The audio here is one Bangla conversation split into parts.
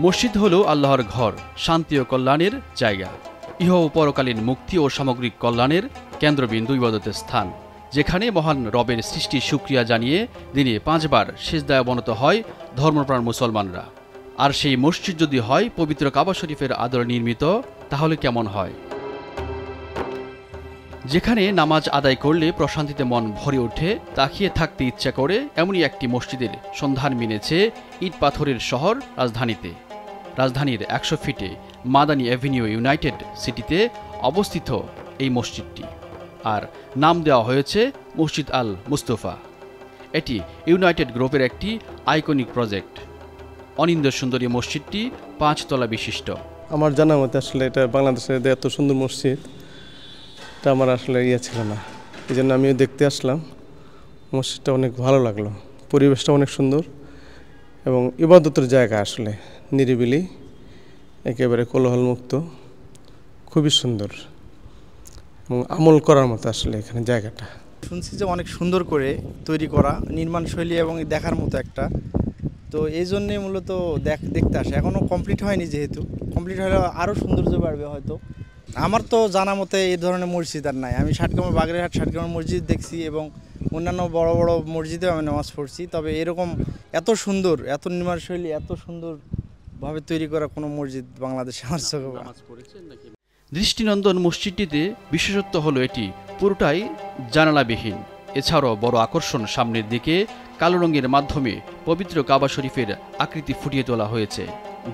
মসজিদ হলো আল্লাহর ঘর, শান্তি ও কল্যাণের জায়গা। ইহ ও পরকালীন মুক্তি ও সামগ্রিক কল্যাণের কেন্দ্রবিন্দু ইবাদতের স্থান, যেখানে মহান রবের সৃষ্টি শুকরিয়া জানিয়ে দিনে 5 বার সিজদায় অবনত হয় ধর্মপ্রাণ মুসলমানরা। আর সেই মসজিদ যদি হয় পবিত্র কাবা শরীফের আদরে নির্মিত, তাহলে কেমন হয়? যেখানে নামাজ আদায় করলে প্রশান্তিতে মন ভরে ওঠে, তাকিয়ে থাকতে ইচ্ছা করে, এমনই একটি মসজিদের সন্ধান মিলেছে ইট পাথরের শহর রাজধানীতে। রাজধানীর 100 ফিটে মাদানী অ্যাভিনিউ ইউনাইটেড সিটিতে অবস্থিত এই মসজিদটি, আর নাম দেওয়া হয়েছে মসজিদ আল মুস্তফা। এটি ইউনাইটেড গ্রুপের একটি আইকনিক প্রজেক্ট। অনিন্দ্য সুন্দরী মসজিদটি 5 তলা বিশিষ্ট। আমার জানা মতে আসলে এটা বাংলাদেশের এত সুন্দর মসজিদ এটা আমার আসলে ছিল না, এই জন্য আমিও দেখতে আসলাম। মসজিদটা অনেক ভালো লাগলো, পরিবেশটা অনেক সুন্দর এবং ইবাদতের জায়গা, আসলে নিরিবিলি, একেবারে কোলাহলমুক্ত, খুবই সুন্দর এবং আমল করার মতো আসলে এখানে জায়গাটা। শুনছি যে অনেক সুন্দর করে তৈরি করা, নির্মাণ শৈলী এবং দেখার মতো একটা, তো এই জন্যে মূলত দেখতে আসে। এখনও কমপ্লিট হয়নি, যেহেতু কমপ্লিট হলে আরও সৌন্দর্য বাড়বে হয়তো। আমার তো জানা মতে এই ধরনের মসজিদ আর নাই। আমি ষাটগ্রামের বাগেরহাট ষাটগ্রামের মসজিদ দেখছি এবং অন্যান্য বড় বড় মসজিদেও আমি নামাজ পড়ছি, তবে এরকম এত সুন্দর, এত নির্মাণ শৈলী, এত সুন্দরভাবে তৈরি করা কোনো মসজিদ বাংলাদেশে আমার চোখে। দৃষ্টিনন্দন মসজিদটিতে বিশেষত্ব হলো এটি পুরোটাই জানালাবিহীন। এছাড়াও বড় আকর্ষণ সামনের দিকে কালো রঙের মাধ্যমে পবিত্র কাবা শরীফের আকৃতি ফুটিয়ে তোলা হয়েছে।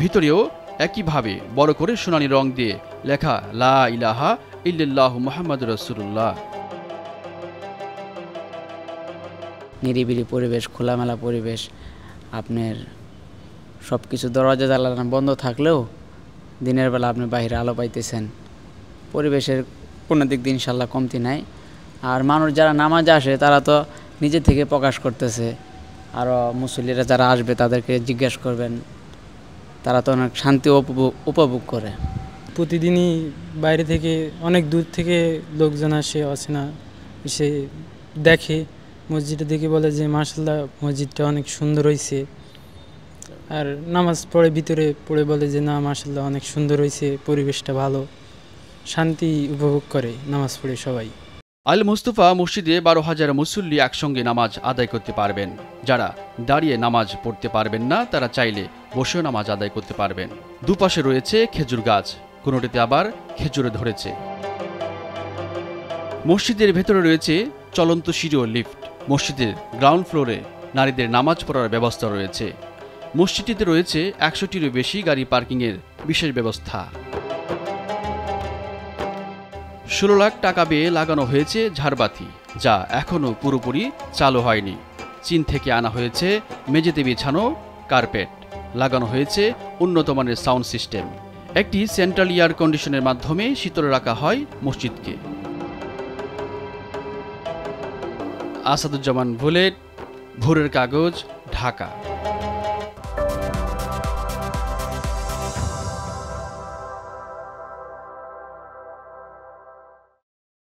ভিতরেও একইভাবে বড় করে সোনালী রং দিয়ে লেখা লা ইলাহা ইল্লাল্লাহু মুহাম্মাদুর রাসূলুল্লাহ। নিরিবিলি পরিবেশ, খোলামেলা পরিবেশ, আপনার সব কিছু দরজা জানালা বন্ধ থাকলেও দিনের বেলা আপনি বাইরে আলো পাইতেছেন। পরিবেশের কোনো দিক দিয়ে ইনশাল্লাহ কমতি নাই। আর মানুষ যারা নামাজে আসে তারা তো নিজে থেকে প্রকাশ করতেছে, আরও মুসল্লিরা যারা আসবে তাদেরকে জিজ্ঞেস করবেন, তারা তো অনেক শান্তি উপভোগ করে। প্রতিদিনই বাইরে থেকে, অনেক দূর থেকে লোকজন আসে, অচেনা এসে দেখে মসজিদটা, দেখে বলে যে মাশাআল্লাহ মসজিদটা অনেক সুন্দর হয়েছে। আর নামাজ পড়ে ভিতরে পড়ে বলে যে না মাশাআল্লাহ অনেক সুন্দর হয়েছে, পরিবেশটা ভালো, শান্তি উপভোগ করে নামাজ পড়ে সবাই। আল মুস্তফা মসজিদে 12,000 মুসল্লি একসঙ্গে নামাজ আদায় করতে পারবেন। যারা দাঁড়িয়ে নামাজ পড়তে পারবেন না তারা চাইলে বসেও নামাজ আদায় করতে পারবেন। দুপাশে রয়েছে খেজুর গাছ, কোনোটিতে আবার খেজুরে ধরেছে। মসজিদের ভেতরে রয়েছে চলন্ত সিঁড়ি ও লিফট। মসজিদের গ্রাউন্ড ফ্লোরে নারীদের নামাজ পড়ার ব্যবস্থা রয়েছে। মসজিদটিতে রয়েছে 100টিরও বেশি গাড়ি পার্কিংয়ের বিশেষ ব্যবস্থা। 16 লাখ টাকা ব্যয়ে লাগানো হয়েছে ঝাড়বাতি, যা এখনও পুরোপুরি চালু হয়নি। চীন থেকে আনা হয়েছে মেঝেতে বিছানো কার্পেট, লাগানো হয়েছে উন্নত মানের সাউন্ড সিস্টেম। একটি সেন্ট্রাল এয়ার কন্ডিশনের মাধ্যমে শীতল রাখা হয় মসজিদকে। আসাদুজ্জামান বুলেট, ভোরের কাগজ, ঢাকা।